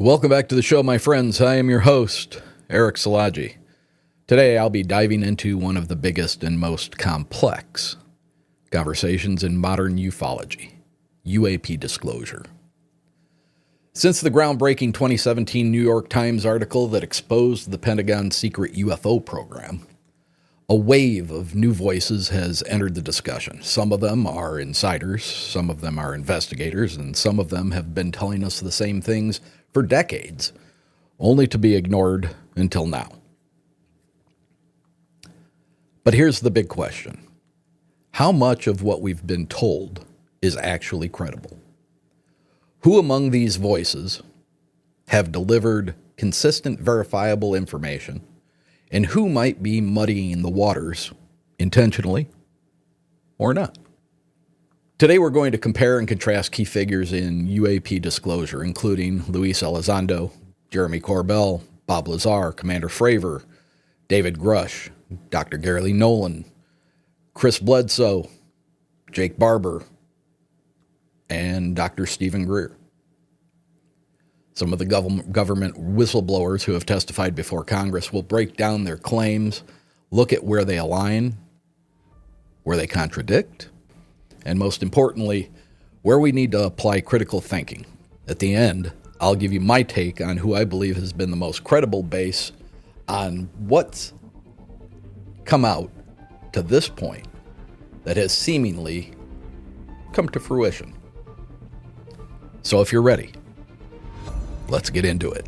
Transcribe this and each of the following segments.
Welcome back to the show, my friends. I am your host, Erick. Today, I'll be diving into one of the biggest and most complex conversations in modern ufology, UAP disclosure. Since the groundbreaking 2017 New York Times article that exposed the Pentagon's secret UFO program, a wave of new voices has entered the discussion. Some of them are insiders, some of them are investigators, and some of them have been telling us the same things for decades, only to be ignored until now. But here's the big question. How much of what we've been told is actually credible? Who among these voices have delivered consistent, verifiable information, and who might be muddying the waters intentionally or not? Today we're going to compare and contrast key figures in UAP disclosure, including Luis Elizondo, Jeremy Corbell, Bob Lazar, Commander Fravor, David Grush, Dr. Gary Lee Nolan, Chris Bledsoe, Jake Barber, and Dr. Stephen Greer. Some of the government whistleblowers who have testified before Congress will break down their claims, look at where they align, where they contradict, and most importantly, where we need to apply critical thinking. At the end, I'll give you my take on who I believe has been the most credible base on what's come out to this point that has seemingly come to fruition. So if you're ready, let's get into it.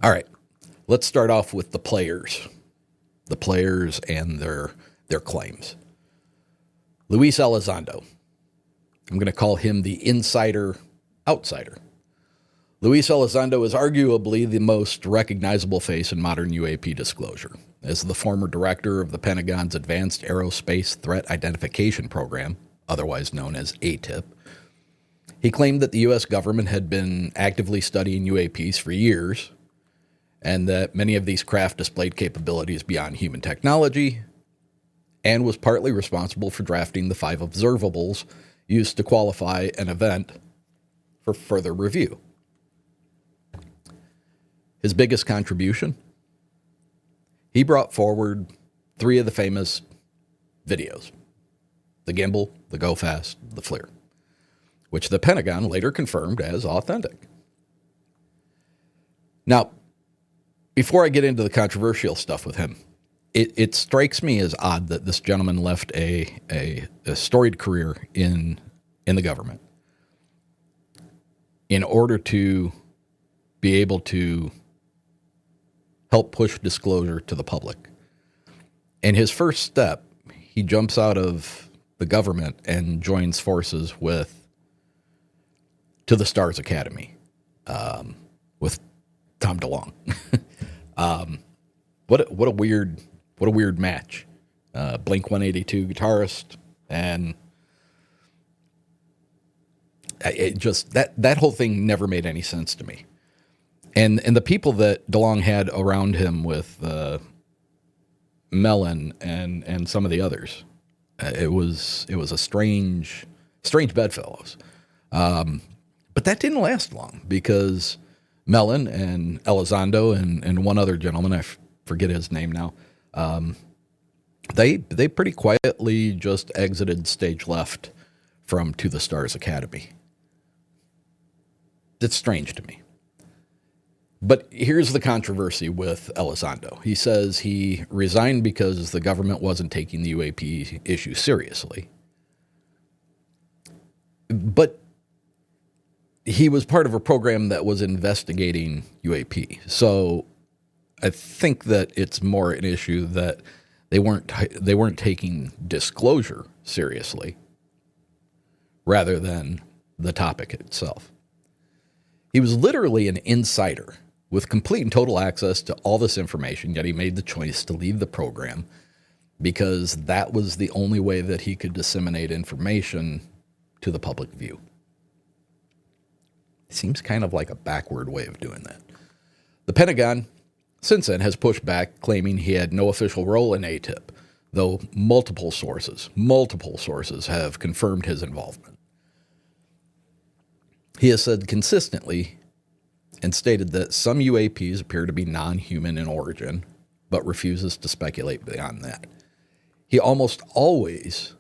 All right, let's start off with the players and their claims. Luis Elizondo. I'm going to call him the insider outsider. Luis Elizondo is arguably the most recognizable face in modern UAP disclosure. As the former director of the Pentagon's Advanced Aerospace Threat Identification Program, otherwise known as AATIP, he claimed that the U.S. government had been actively studying UAPs for years, and that many of these craft displayed capabilities beyond human technology, and was partly responsible for drafting the 5 observables used to qualify an event for further review. His biggest contribution? He brought forward 3 of the famous videos: the gimbal, the go fast, the FLIR, which the Pentagon later confirmed as authentic. Now, before I get into the controversial stuff with him, it strikes me as odd that this gentleman left a storied career in the government in order to be able to help push disclosure to the public. And his first step, he jumps out of the government and joins forces to the Stars Academy with Tom DeLonge. What a weird match. Blink 182 guitarist, and it just that whole thing never made any sense to me. And the people that DeLonge had around him with Mellon and some of the others, it was a strange bedfellows. But that didn't last long, because Mellon and Elizondo and one other gentleman, I forget his name now, they pretty quietly just exited stage left from To the Stars Academy. It's strange to me. But here's the controversy with Elizondo. He says he resigned because the government wasn't taking the UAP issue seriously. But he was part of a program that was investigating UAP. So I think that it's more an issue that they weren't taking disclosure seriously rather than the topic itself. He was literally an insider with complete and total access to all this information, yet he made the choice to leave the program because that was the only way that he could disseminate information to the public view. It seems kind of like a backward way of doing that. The Pentagon, since then, has pushed back, claiming he had no official role in AATIP, though multiple sources have confirmed his involvement. He has said consistently and stated that some UAPs appear to be non-human in origin, but refuses to speculate beyond that. He almost always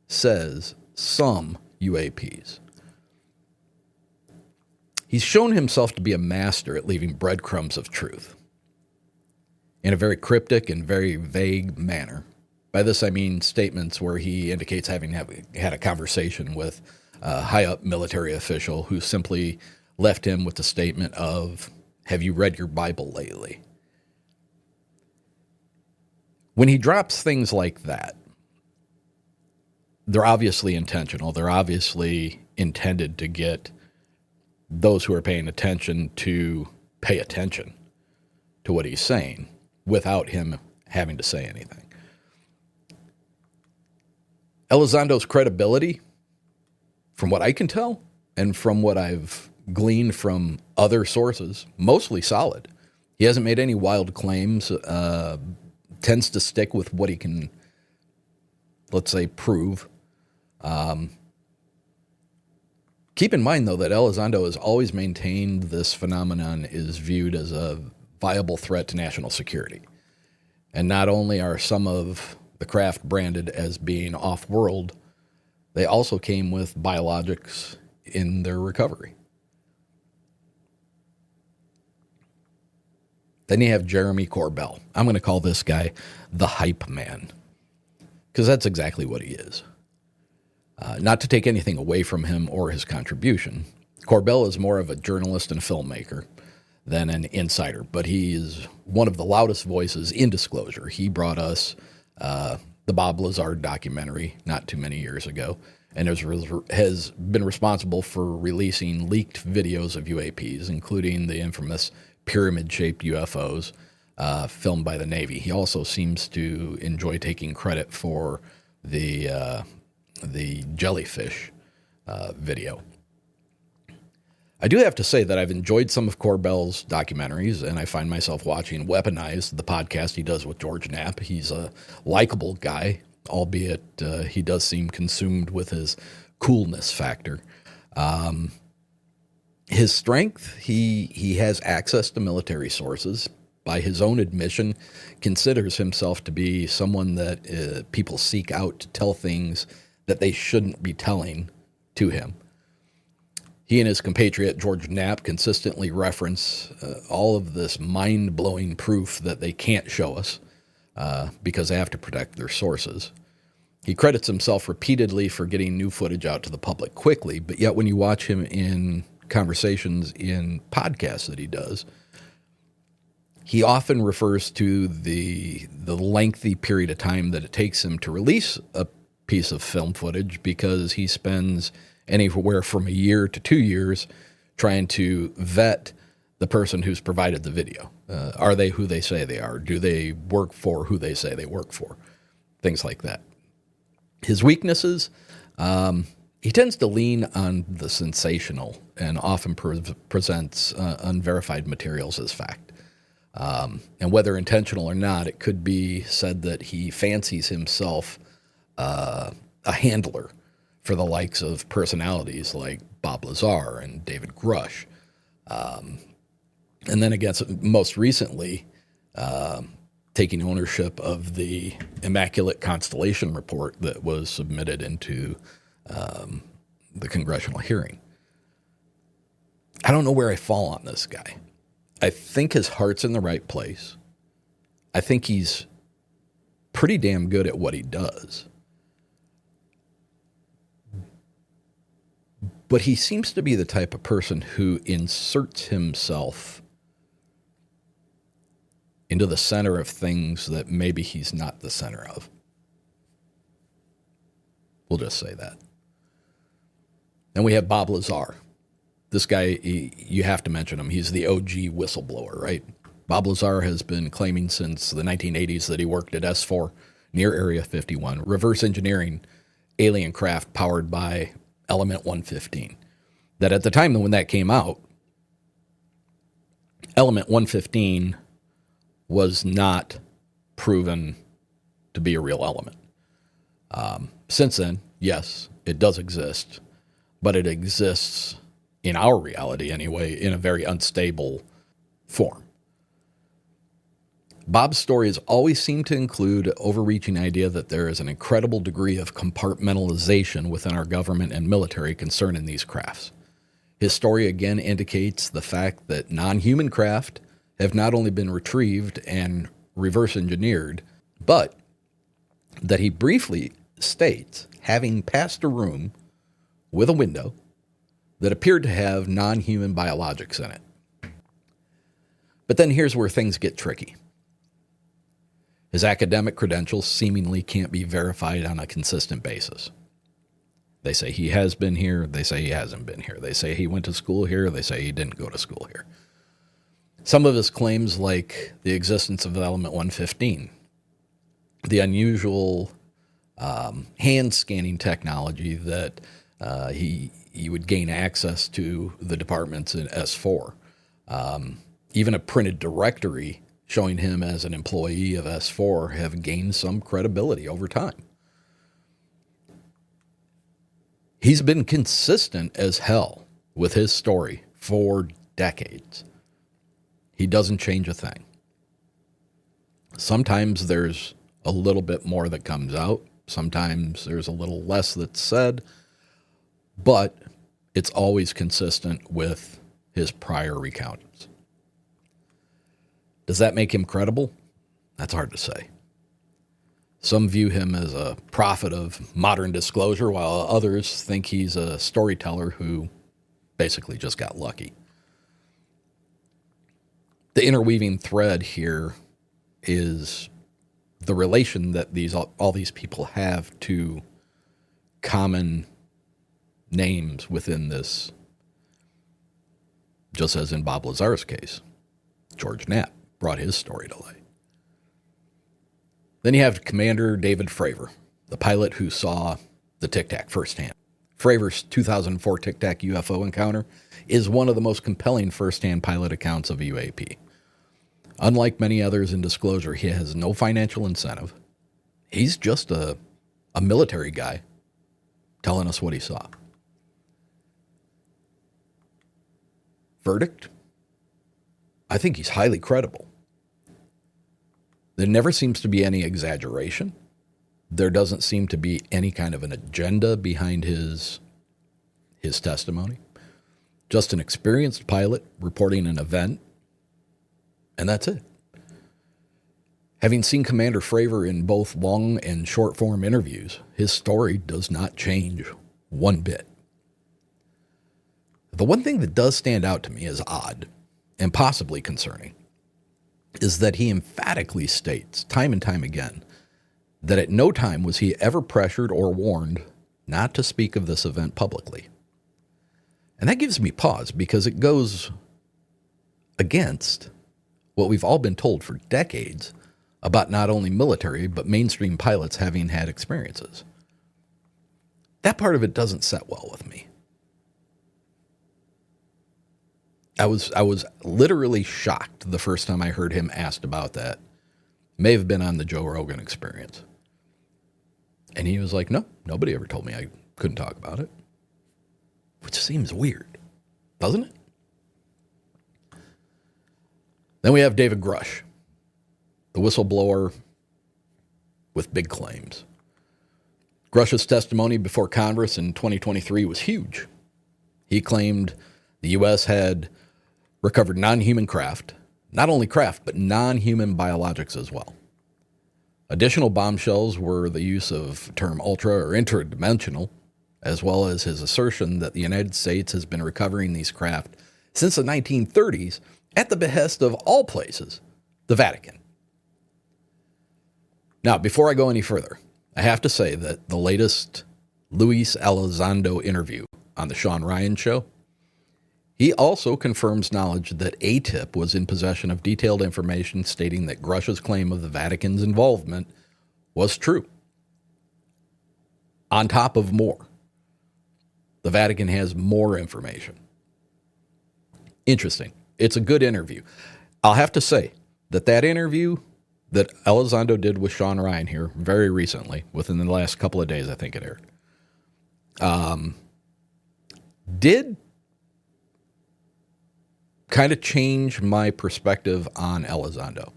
says some UAPs. He's shown himself to be a master at leaving breadcrumbs of truth in a very cryptic and very vague manner. By this, I mean statements where he indicates having had a conversation with a high-up military official who simply left him with the statement of, "Have you read your Bible lately?" When he drops things like that, they're obviously intentional. They're obviously intended to get those who are paying attention to pay attention to what he's saying without him having to say anything. Elizondo's credibility, from what I can tell, and from what I've gleaned from other sources, mostly solid. He hasn't made any wild claims, tends to stick with what he can, let's say, prove. Keep in mind, though, that Elizondo has always maintained this phenomenon is viewed as a viable threat to national security. And not only are some of the craft branded as being off-world, they also came with biologics in their recovery. Then you have Jeremy Corbell. I'm going to call this guy the hype man, because that's exactly what he is. Not to take anything away from him or his contribution. Corbell is more of a journalist and a filmmaker than an insider, but he is one of the loudest voices in disclosure. He brought us the Bob Lazar documentary not too many years ago, and has been responsible for releasing leaked videos of UAPs, including the infamous pyramid-shaped UFOs filmed by the Navy. He also seems to enjoy taking credit for the jellyfish video. I do have to say that I've enjoyed some of Corbell's documentaries, and I find myself watching Weaponized, the podcast he does with George Knapp. He's a likable guy, albeit he does seem consumed with his coolness factor. His strength, he has access to military sources. By his own admission, considers himself to be someone that people seek out to tell things that they shouldn't be telling to him. He and his compatriot George Knapp consistently reference all of this mind-blowing proof that they can't show us because they have to protect their sources. He credits himself repeatedly for getting new footage out to the public quickly, but yet when you watch him in conversations in podcasts that he does, he often refers to the lengthy period of time that it takes him to release a piece of film footage, because he spends anywhere from a year to 2 years trying to vet the person who's provided the video. Are they who they say they are? Do they work for who they say they work for? Things like that. His weaknesses, he tends to lean on the sensational and often presents unverified materials as fact. And whether intentional or not, it could be said that he fancies himself a handler for the likes of personalities like Bob Lazar and David Grush. And then most recently, taking ownership of the Immaculate Constellation report that was submitted into the congressional hearing. I don't know where I fall on this guy. I think his heart's in the right place. I think he's pretty damn good at what he does. But he seems to be the type of person who inserts himself into the center of things that maybe he's not the center of. We'll just say that. Then we have Bob Lazar. This guy, you have to mention him. He's the OG whistleblower, right? Bob Lazar has been claiming since the 1980s that he worked at S4, near Area 51, reverse engineering alien craft powered by Element 115. That at the time when that came out, Element 115 was not proven to be a real element. Since then, yes, it does exist, but it exists in our reality anyway in a very unstable form. Bob's stories always seem to include an overreaching idea that there is an incredible degree of compartmentalization within our government and military concerning these crafts. His story again indicates the fact that non-human craft have not only been retrieved and reverse engineered, but that he briefly states having passed a room with a window that appeared to have non-human biologics in it. But then here's where things get tricky. His academic credentials seemingly can't be verified on a consistent basis. They say he has been here. They say he hasn't been here. They say he went to school here. They say he didn't go to school here. Some of his claims, like the existence of Element 115, the unusual hand scanning technology that he would gain access to the departments in S4, even a printed directory showing him as an employee of S4 have gained some credibility over time. He's been consistent as hell with his story for decades. He doesn't change a thing. Sometimes there's a little bit more that comes out. Sometimes there's a little less that's said, but it's always consistent with his prior recountings. Does that make him credible? That's hard to say. Some view him as a prophet of modern disclosure, while others think he's a storyteller who basically just got lucky. The interweaving thread here is the relation that all these people have to common names within this, just as in Bob Lazar's case. George Knapp brought his story to light. Then you have Commander David Fravor, the pilot who saw the Tic Tac firsthand. Fravor's 2004 Tic Tac UFO encounter is one of the most compelling firsthand pilot accounts of UAP. Unlike many others in disclosure, he has no financial incentive. He's just a military guy telling us what he saw. Verdict? I think he's highly credible. There never seems to be any exaggeration. There doesn't seem to be any kind of an agenda behind his testimony. Just an experienced pilot reporting an event, and that's it. Having seen Commander Fravor in both long and short form interviews, his story does not change one bit. The one thing that does stand out to me as odd and possibly concerning is that he emphatically states time and time again that at no time was he ever pressured or warned not to speak of this event publicly. And that gives me pause because it goes against what we've all been told for decades about not only military but mainstream pilots having had experiences. That part of it doesn't set well with me. I was literally shocked the first time I heard him asked about that. May have been on the Joe Rogan Experience. And he was like, no, nobody ever told me I couldn't talk about it. Which seems weird, doesn't it? Then we have David Grush, the whistleblower with big claims. Grush's testimony before Congress in 2023 was huge. He claimed the U.S. had recovered non-human craft, not only craft, but non-human biologics as well. Additional bombshells were the use of term ultra or interdimensional, as well as his assertion that the United States has been recovering these craft since the 1930s at the behest of all places, the Vatican. Now, before I go any further, I have to say that the latest Luis Elizondo interview on the Sean Ryan Show, he also confirms knowledge that AATIP was in possession of detailed information stating that Grush's claim of the Vatican's involvement was true. On top of more. The Vatican has more information. Interesting. It's a good interview. I'll have to say that interview that Elizondo did with Sean Ryan here very recently, within the last couple of days, I think it aired, did kind of change my perspective on Elizondo.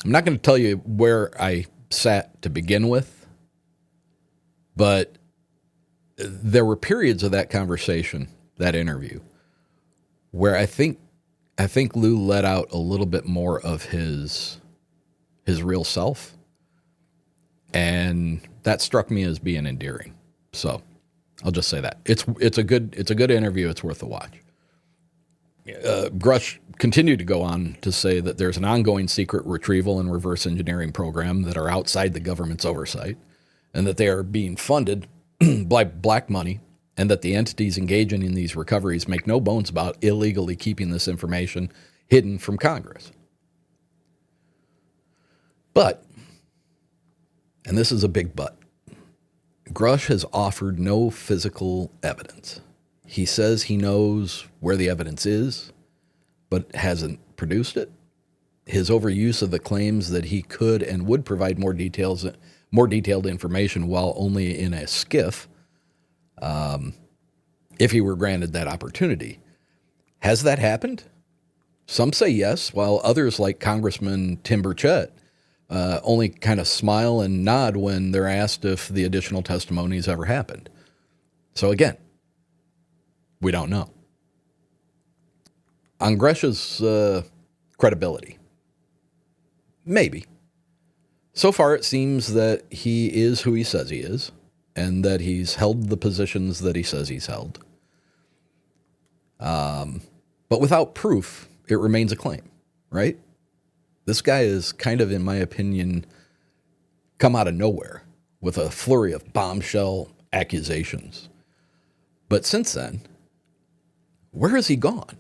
I'm not going to tell you where I sat to begin with, but there were periods of that conversation, that interview, where I think Lou let out a little bit more of his real self, and that struck me as being endearing. So I'll just say that it's a good interview. It's worth a watch. Grush continued to go on to say that there's an ongoing secret retrieval and reverse engineering program that are outside the government's oversight, and that they are being funded by black money, and that the entities engaging in these recoveries make no bones about illegally keeping this information hidden from Congress. But, and this is a big but, Grush has offered no physical evidence. He says he knows where the evidence is, but hasn't produced it. His overuse of the claims that he could and would provide more detailed information while only in a skiff, if he were granted that opportunity. Has that happened? Some say yes, while others, like Congressman Tim Burchett, only kind of smile and nod when they're asked if the additional testimonies ever happened. So again, we don't know. On Grush's credibility, maybe. So far, it seems that he is who he says he is, and that he's held the positions that he says he's held. But without proof, it remains a claim, right? This guy is kind of, in my opinion, come out of nowhere with a flurry of bombshell accusations. But since then, where has he gone?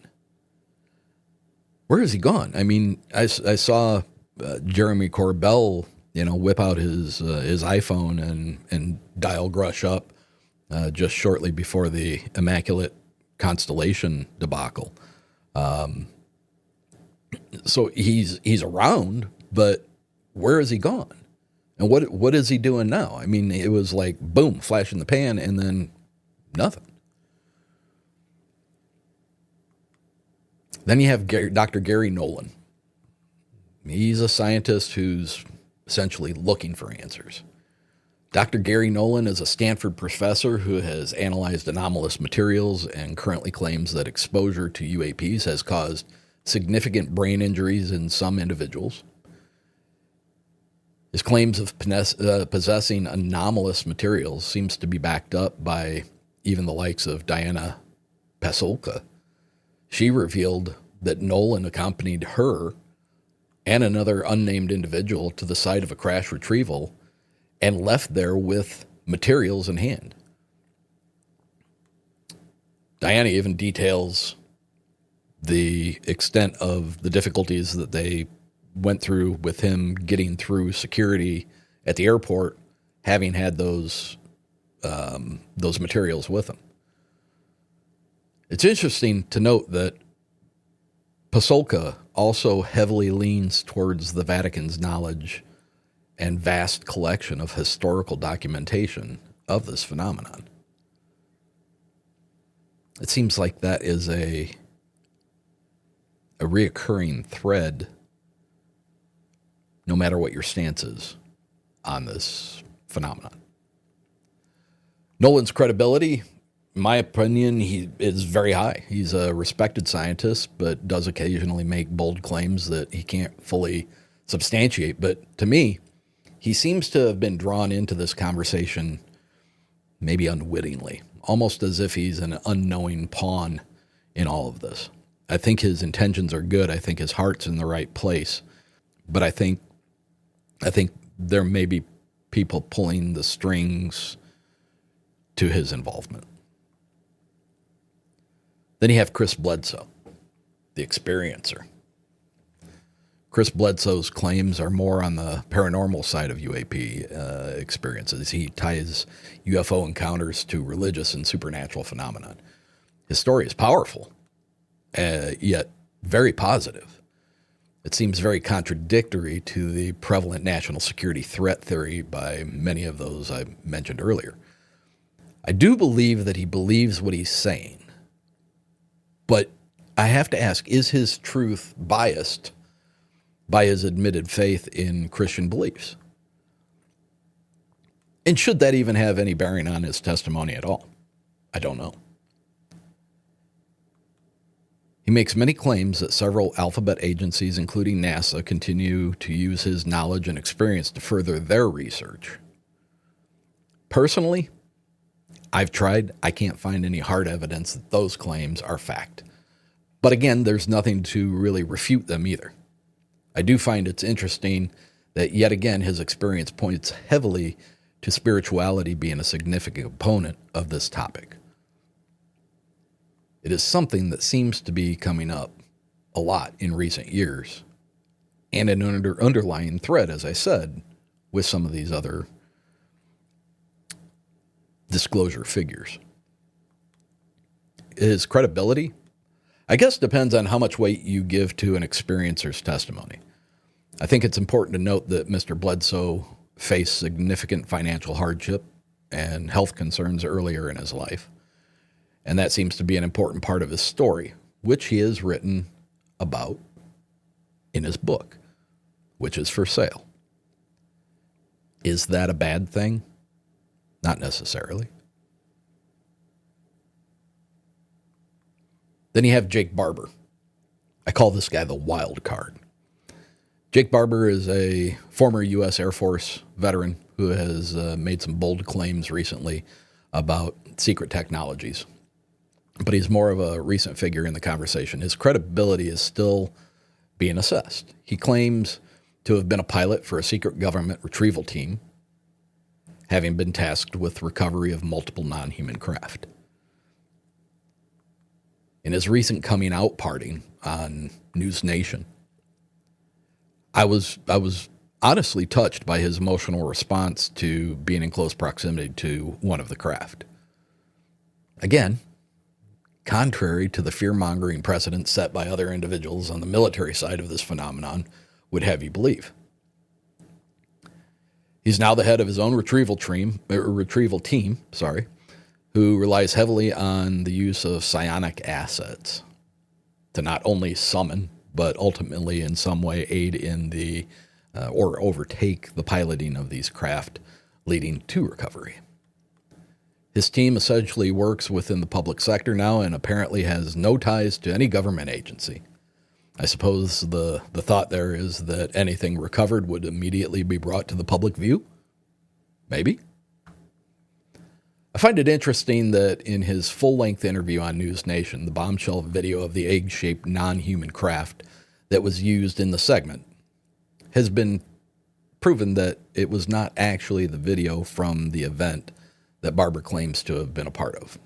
Where has he gone? I mean, I saw Jeremy Corbell, whip out his iPhone and dial Grush up just shortly before the Immaculate Constellation debacle. So he's around, but where has he gone? And what is he doing now? I mean, it was like, boom, flash in the pan, and then nothing. Then you have Dr. Gary Nolan. He's a scientist who's essentially looking for answers. Dr. Gary Nolan is a Stanford professor who has analyzed anomalous materials and currently claims that exposure to UAPs has caused significant brain injuries in some individuals. His claims of possessing anomalous materials seems to be backed up by even the likes of Diana Pasulka. She revealed that Nolan accompanied her and another unnamed individual to the site of a crash retrieval and left there with materials in hand. Diana even details the extent of the difficulties that they went through with him getting through security at the airport, having had those materials with him. It's interesting to note that Pasulka also heavily leans towards the Vatican's knowledge and vast collection of historical documentation of this phenomenon. It seems like that is a reoccurring thread, no matter what your stance is on this phenomenon. Nolan's credibility, in my opinion, he is very high. He's a respected scientist, but does occasionally make bold claims that he can't fully substantiate. But to me, he seems to have been drawn into this conversation maybe unwittingly, almost as if he's an unknowing pawn in all of this. I think his intentions are good. I think his heart's in the right place. But I think there may be people pulling the strings to his involvement. Then you have Chris Bledsoe, the experiencer. Chris Bledsoe's claims are more on the paranormal side of UAP experiences. He ties UFO encounters to religious and supernatural phenomena. His story is powerful, yet very positive. It seems very contradictory to the prevalent national security threat theory by many of those I mentioned earlier. I do believe that he believes what he's saying, but I have to ask, is his truth biased by his admitted faith in Christian beliefs? And should that even have any bearing on his testimony at all? I don't know. He makes many claims that several alphabet agencies, including NASA, continue to use his knowledge and experience to further their research. Personally, I've tried. I can't find any hard evidence that those claims are fact. But again, there's nothing to really refute them either. I do find it's interesting that yet again his experience points heavily to spirituality being a significant component of this topic. It is something that seems to be coming up a lot in recent years, and an underlying thread, as I said, with some of these other disclosure figures. His credibility, I guess, depends on how much weight you give to an experiencer's testimony. I think it's important to note that Mr. Bledsoe faced significant financial hardship and health concerns earlier in his life. And that seems to be an important part of his story, which he has written about in his book, which is for sale. Is that a bad thing? Not necessarily. Then you have Jake Barber. I call this guy the wild card. Jake Barber is a former U.S. Air Force veteran who has made some bold claims recently about secret technologies. But he's more of a recent figure in the conversation. His credibility is still being assessed. He claims to have been a pilot for a secret government retrieval team, having been tasked with recovery of multiple non-human craft. In his recent coming out party on News Nation, I was honestly touched by his emotional response to being in close proximity to one of the craft. Again, contrary to the fear-mongering precedent set by other individuals on the military side of this phenomenon would have you believe. He's now the head of his own retrieval team, who relies heavily on the use of psionic assets to not only summon, but ultimately in some way aid in the or overtake the piloting of these craft, leading to recovery. His team essentially works within the public sector now and apparently has no ties to any government agency. I suppose the thought there is that anything recovered would immediately be brought to the public view? Maybe. I find it interesting that in his full-length interview on News Nation, the bombshell video of the egg-shaped non-human craft that was used in the segment has been proven that it was not actually the video from the event that Barber claims to have been a part of.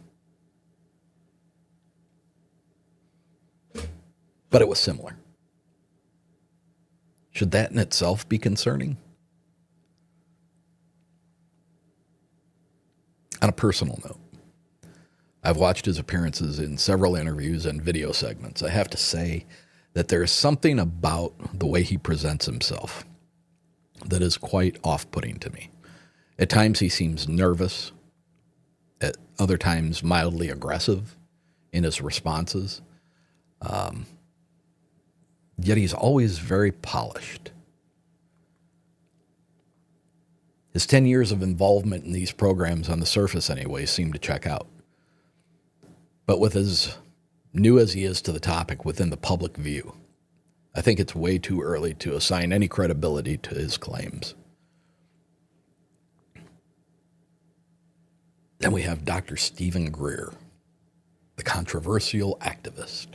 But it was similar. Should that in itself be concerning? On a personal note, I've watched his appearances in several interviews and video segments. I have to say that there is something about the way he presents himself that is quite off-putting to me. At times he seems nervous, at other times mildly aggressive in his responses. Yet he's always very polished. His 10 years of involvement in these programs on the surface anyway seem to check out. But with as new as he is to the topic within the public view, I think it's way too early to assign any credibility to his claims. Then we have Dr. Stephen Greer, the controversial activist.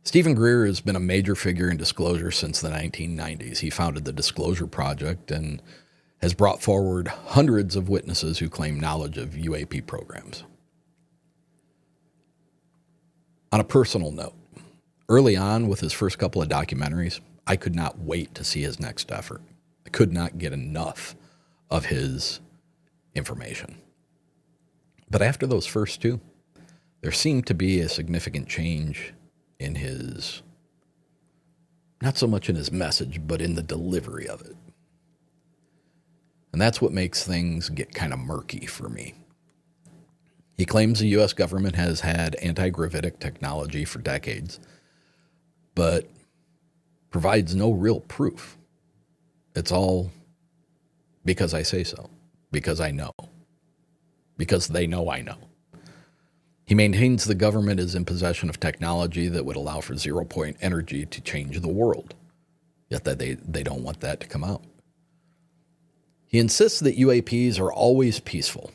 Stephen Greer has been a major figure in disclosure since the 1990s. He founded the Disclosure Project and has brought forward hundreds of witnesses who claim knowledge of UAP programs. On a personal note, Early on with his first couple of documentaries, I could not wait to see his next effort. I could not get enough of his information. But after those first two, there seemed to be a significant change in his, not so much in his message, but in the delivery of it. And that's what makes things get kind of murky for me. He claims the U.S. government has had anti-gravitic technology for decades, but provides no real proof. It's all because I say so, because I know, because they know I know. He maintains the government is in possession of technology that would allow for zero-point energy to change the world, yet that they don't want that to come out. He insists that UAPs are always peaceful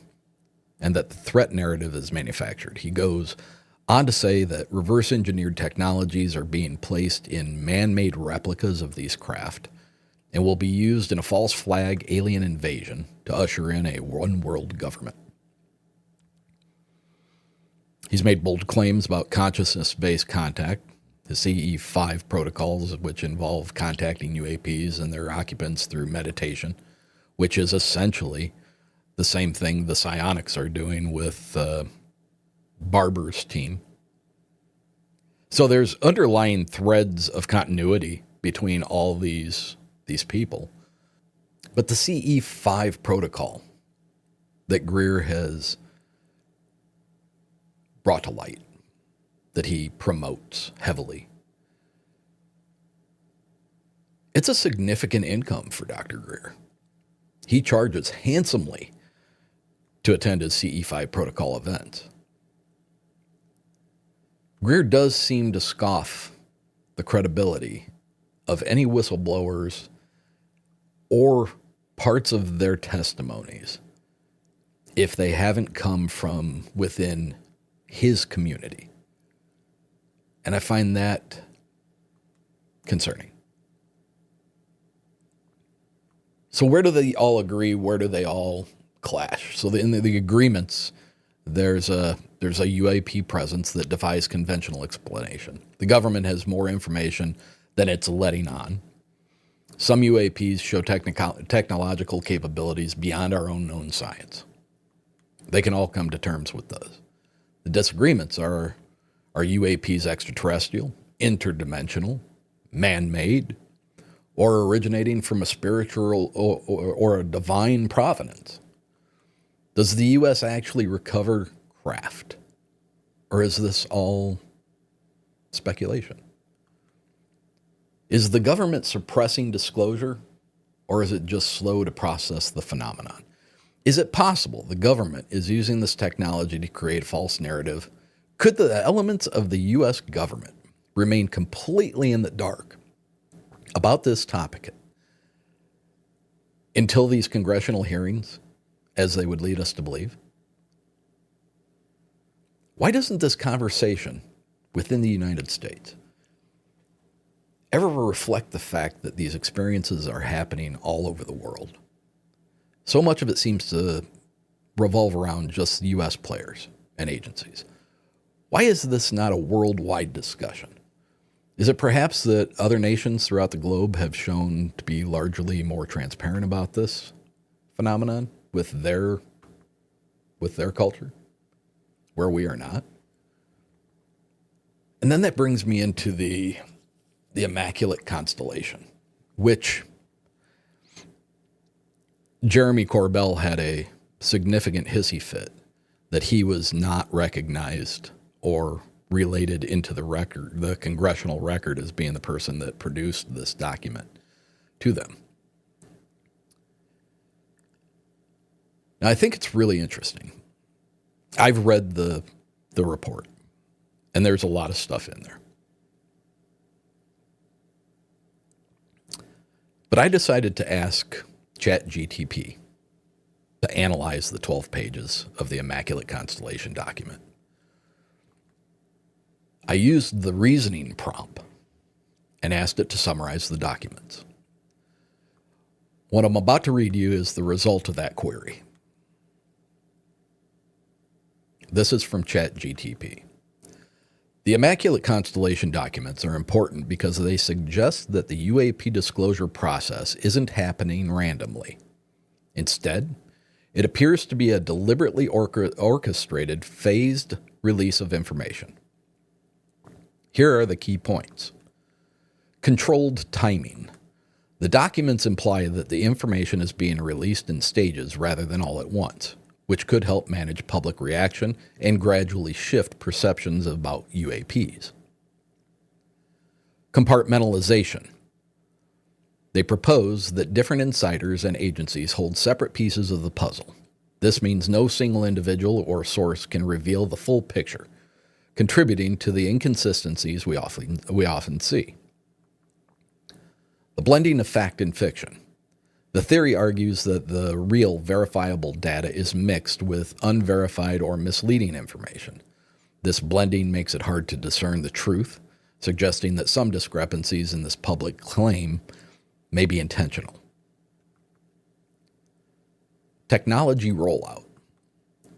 and that the threat narrative is manufactured. He goes on to say that reverse-engineered technologies are being placed in man-made replicas of these craft and will be used in a false flag alien invasion to usher in a one-world government. He's made bold claims about consciousness-based contact, the CE5 protocols, which involve contacting UAPs and their occupants through meditation, which is essentially the same thing the psionics are doing with Barber's team. So there's underlying threads of continuity between all these people. But the CE5 protocol that Greer has brought to light, that he promotes heavily, it's a significant income for Dr. Greer. He charges handsomely to attend his CE5 protocol events. Greer does seem to scoff the credibility of any whistleblowers or parts of their testimonies if they haven't come from within his community. And I find that concerning. So where do they all agree? Where do they all clash? So in the agreements, there's a UAP presence that defies conventional explanation. The government has more information than it's letting on. Some UAPs show technological capabilities beyond our own known science. They can all come to terms with those. The disagreements are UAPs extraterrestrial, interdimensional, man-made, or originating from a spiritual or a divine provenance? Does the U.S. actually recover craft? Or is this all speculation? Is the government suppressing disclosure, or is it just slow to process the phenomenon? Is it possible the government is using this technology to create a false narrative? Could the elements of the U.S. government remain completely in the dark about this topic until these congressional hearings, as they would lead us to believe? Why doesn't this conversation within the United States ever reflect the fact that these experiences are happening all over the world? So much of it seems to revolve around just U.S. players and agencies. Why is this not a worldwide discussion? Is it perhaps that other nations throughout the globe have shown to be largely more transparent about this phenomenon with their culture, where we are not? And then that brings me into the Immaculate Constellation, which Jeremy Corbell had a significant hissy fit that he was not recognized or related into the congressional record as being the person that produced this document to them. Now, I think it's really interesting. I've read the report, and there's a lot of stuff in there. But I decided to ask ChatGTP to analyze the 12 pages of the Immaculate Constellation document. I used the reasoning prompt and asked it to summarize the documents. What I'm about to read you is the result of that query. This is from ChatGTP. The Immaculate Constellation documents are important because they suggest that the UAP disclosure process isn't happening randomly. Instead, it appears to be a deliberately orchestrated, phased release of information. Here are the key points. Controlled timing. The documents imply that the information is being released in stages rather than all at once, which could help manage public reaction and gradually shift perceptions about UAPs. Compartmentalization. They propose that different insiders and agencies hold separate pieces of the puzzle. This means no single individual or source can reveal the full picture, contributing to the inconsistencies we often see. The blending of fact and fiction. The theory argues that the real verifiable data is mixed with unverified or misleading information. This blending makes it hard to discern the truth, suggesting that some discrepancies in this public claim may be intentional. Technology rollout.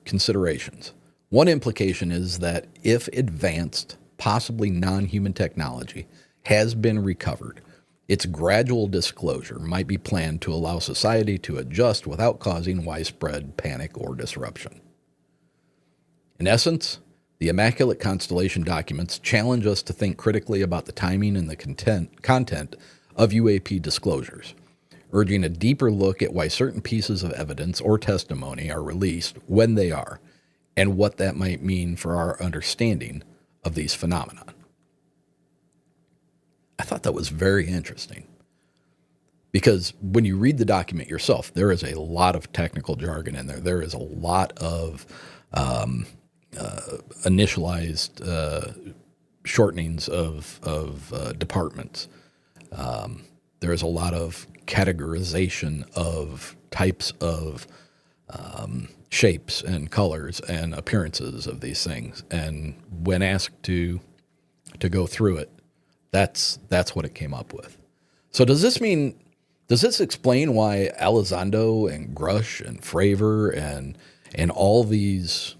Considerations. One implication is that if advanced, possibly non-human technology has been recovered, its gradual disclosure might be planned to allow society to adjust without causing widespread panic or disruption. In essence, the Immaculate Constellation documents challenge us to think critically about the timing and the content of UAP disclosures, urging a deeper look at why certain pieces of evidence or testimony are released when they are, and what that might mean for our understanding of these phenomena. I thought that was very interesting because when you read the document yourself, there is a lot of technical jargon in there. There is a lot of initialized shortenings of departments. There is a lot of categorization of types of shapes and colors and appearances of these things. And when asked to go through it, that's what it came up with. So does this explain why Elizondo and Grush and Fravor and all these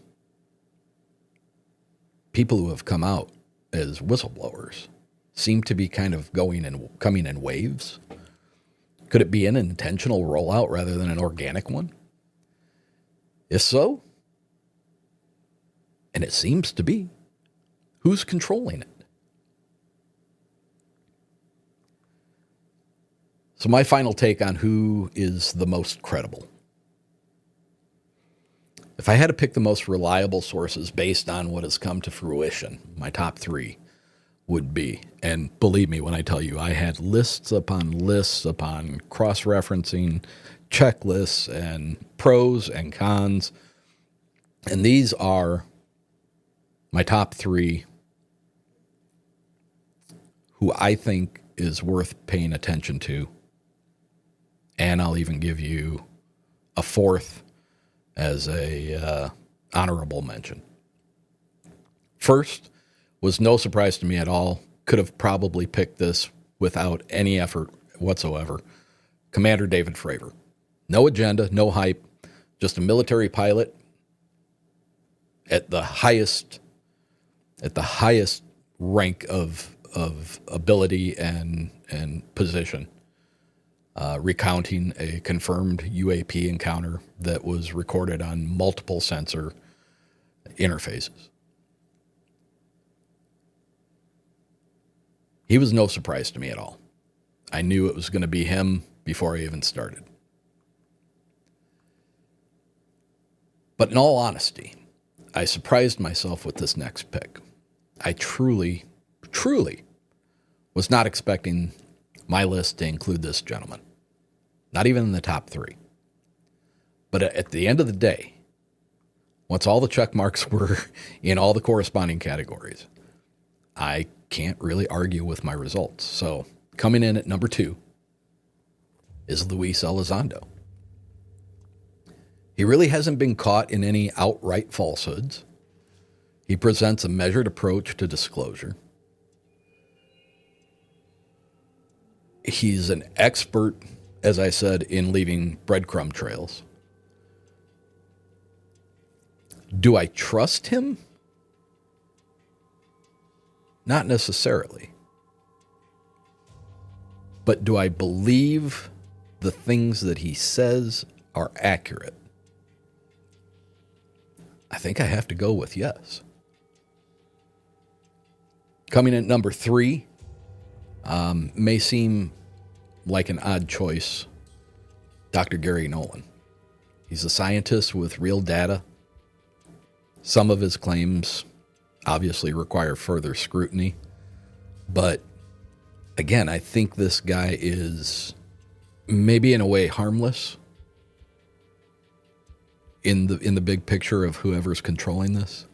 people who have come out as whistleblowers seem to be kind of coming in waves? Could it be an intentional rollout rather than an organic one? If so, and it seems to be, who's controlling it? So my final take on who is the most credible. If I had to pick the most reliable sources based on what has come to fruition, my top three would be, and believe me when I tell you, I had lists upon cross-referencing, checklists and pros and cons, and these are my top three who I think is worth paying attention to. And I'll even give you a fourth as a honorable mention. First was no surprise to me at all. Could have probably picked this without any effort whatsoever. Commander David Fravor. No agenda, no hype, just a military pilot at the highest rank of ability and position. Recounting a confirmed UAP encounter that was recorded on multiple sensor interfaces. He was no surprise to me at all. I knew it was going to be him before I even started. But in all honesty, I surprised myself with this next pick. I truly was not expecting my list to include this gentleman. Not even in the top three. But at the end of the day, once all the check marks were in all the corresponding categories, I can't really argue with my results. So coming in at number 2 is Luis Elizondo. He really hasn't been caught in any outright falsehoods. He presents a measured approach to disclosure. He's an expert, as I said, in leaving breadcrumb trails. Do I trust him? Not necessarily. But do I believe the things that he says are accurate? I think I have to go with yes. Coming in at number 3, may seem like an odd choice, Dr. Gary Nolan. He's a scientist with real data. Some of his claims obviously require further scrutiny. But again, I think this guy is maybe in a way harmless in the big picture of whoever's controlling this.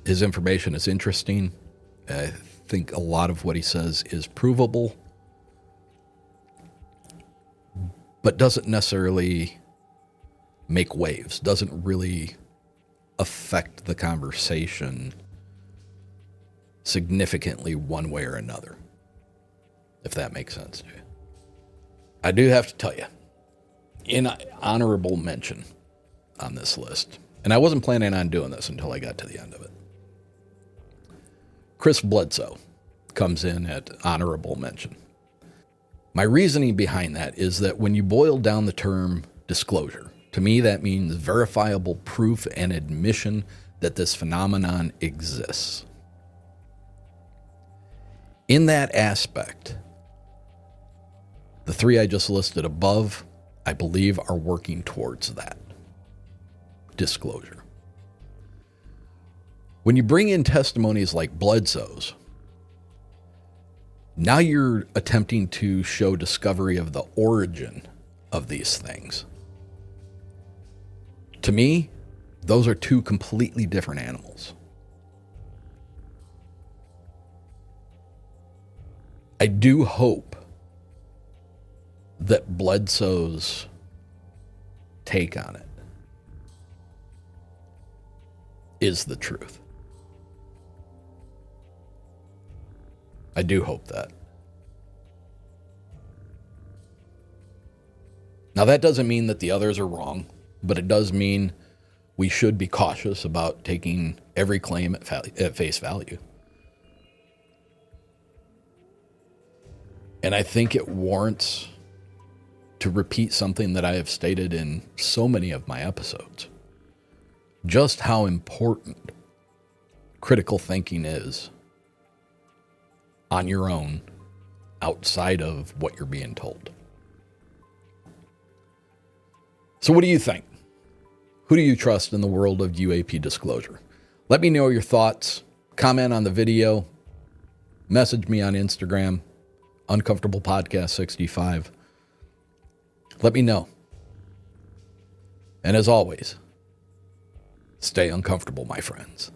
His information is interesting. I think a lot of what he says is provable, but doesn't necessarily make waves, doesn't really affect the conversation significantly one way or another, if that makes sense to you. I do have to tell you, in honorable mention on this list, and I wasn't planning on doing this until I got to the end of it, Chris Bledsoe comes in at honorable mention. My reasoning behind that is that when you boil down the term disclosure, to me that means verifiable proof and admission that this phenomenon exists. In that aspect, the 3 I just listed above, I believe, are working towards that disclosure. When you bring in testimonies like Bledsoe's, now you're attempting to show discovery of the origin of these things. To me, those are 2 completely different animals. I do hope that Bledsoe's take on it is the truth. I do hope that. Now, that doesn't mean that the others are wrong, but it does mean we should be cautious about taking every claim at face value. And I think it warrants to repeat something that I have stated in so many of my episodes. Just how important critical thinking is on your own, outside of what you're being told. So what do you think? Who do you trust in the world of UAP disclosure? Let me know your thoughts. Comment on the video. Message me on Instagram, Uncomfortable Podcast 65. Let me know. And as always, stay uncomfortable, my friends.